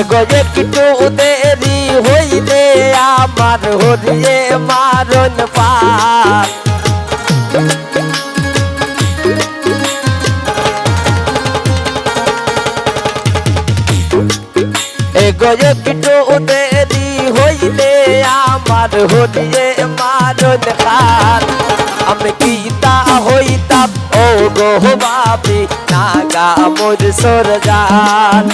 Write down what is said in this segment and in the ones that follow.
এগো একটু দেরি হইলে আমার হরিয়ে মারণ পার এগো একটু দেরি হইলে আমার হরিয়ে মারণ পার আমি কি তা হইতাম ও গো বাবি নাগা মোর সরজান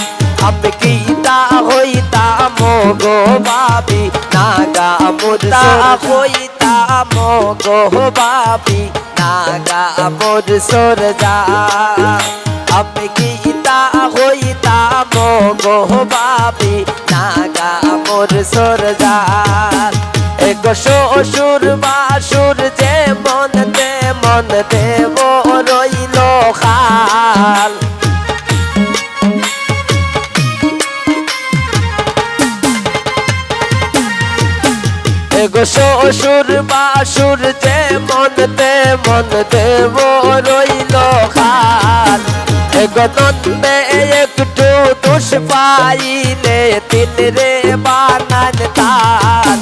আমি কি তা হইতাম ও গো বাবি নাগা মোর হইতাম ও গো বাবি নাগা মোর সরজান আমি কি তা হইতাম ও গো বাবি নাগা মোর সরজান এগো শ্বশুর বাসুর যে মন দেব রইল খাল এগো শ্বশুর বাসুর যে মন দেব রইল খাল এগো নন্দে একটু দুষ পাইলে তিল রে বানান তাল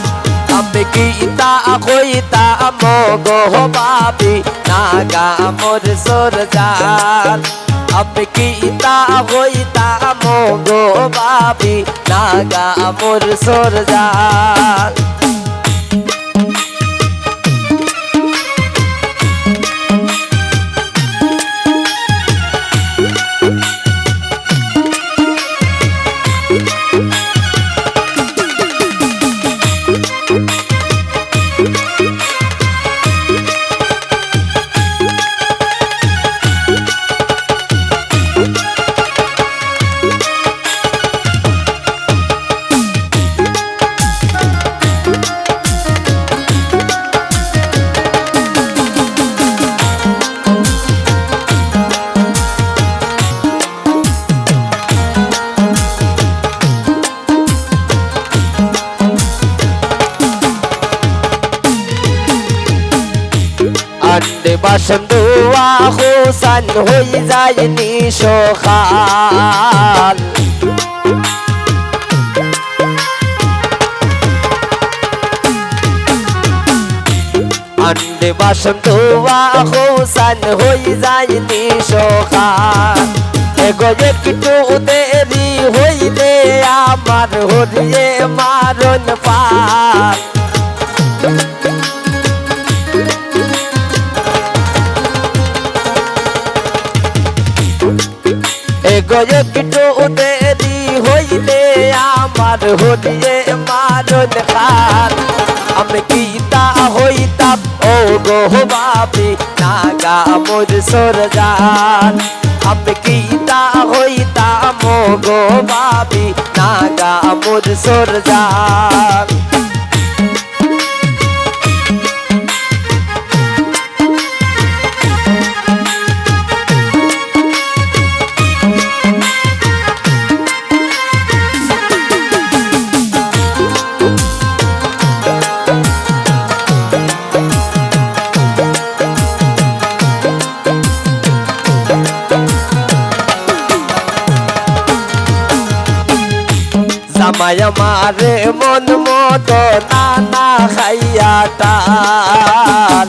আমি কি তা হইতাম গো বাবি নাগা মোর সরজান আমি কি তা হইতাম গো বাবি নাগা মোর সরজান আন্ডে বাসন্দুয়া হোসান হই যায় নিশোখাল আন্ডে বাসন্দুয়া হোসান হই যায় নিশোখাল এগো একটু দেরি হইলে আমার হরিয়ে মারণ পার এগো একটু দেরি হইলে আমার হরিয়ে মারণ খাল আমি কি তা হইতাম ও গো বাবি নাগা মোর সরজান আমি কি তা হইতাম ও গো বাবি নাগা মোর সরজান জামাই আমারে মন মতো নানা খাইয়া টান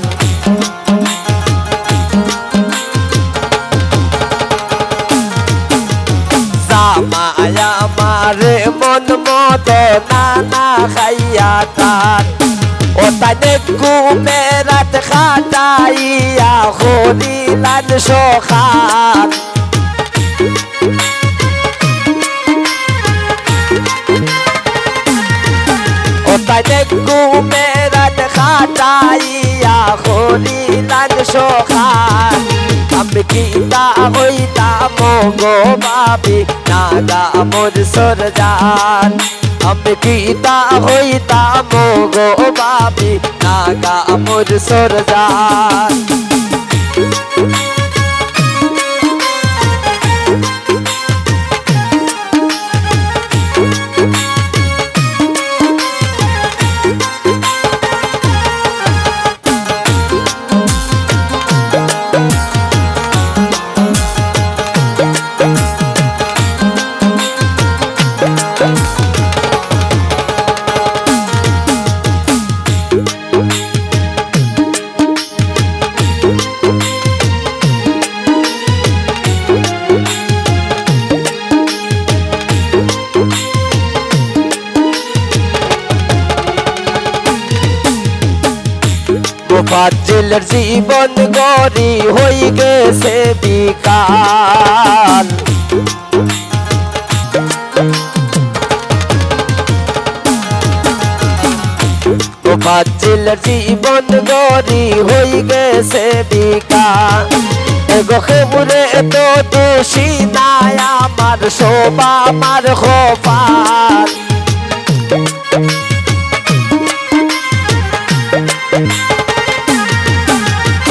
জামাই আমারে মন মতো নানা খাইয়া টান ও তাই কুমেরাত খাটাইয়া হরিলান সখান তাই কুমেরাত খাটাইয়া হরিলান সখান আমি কি তা হইতাম গো বাবি নাগা মোর সরজান আমি কি তা হইতাম গো বাবি নাগা মোর সরজান ফাজিলের জীবন গড়ি হই গেছে বিকাল ফাজিলের জীবন গড়ি হই গেছে বিকাল এগো খেবুরে তো দোষী নাই আমার শোভা আমার খোপাল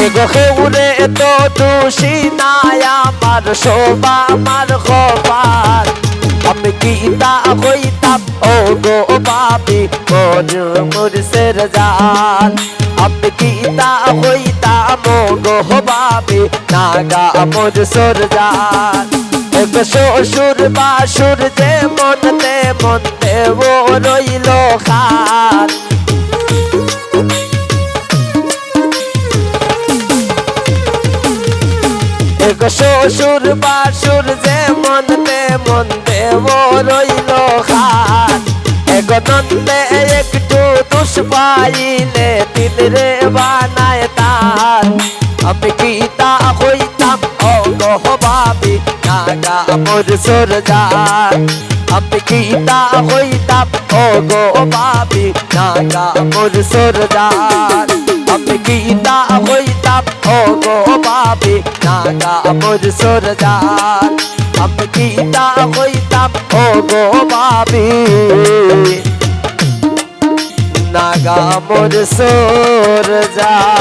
এগো খেবুরে তো দোষী নাই আমার শোভা আমার খোপাল আমি গীতা হইতাম ও গো বাবি মুর্শের জান আমি গীতা হইতাম ও গো বাবি নাগা মুর্শের জান এগো শ্বশুর বাসুর যে মনতে মনতে ও রইল খান এগো শ্বশুর বাসুর যে মনতে মনতে ও রইল খান এগো নন্দে একটু দুষ পাইলে দিল রে বানায় তার আমি গীতা হইতাম ও গো বাবি নাগা মুর্শের জান আমি গীতা হইতাম ও গো বাবি নাগা মুর্শের জান আমি গীতা হইতাম ও গো বাবি নাগা মুর্শের জান আমি গীতা হইতাম ও গো বাবি নাগা মুর্শের জান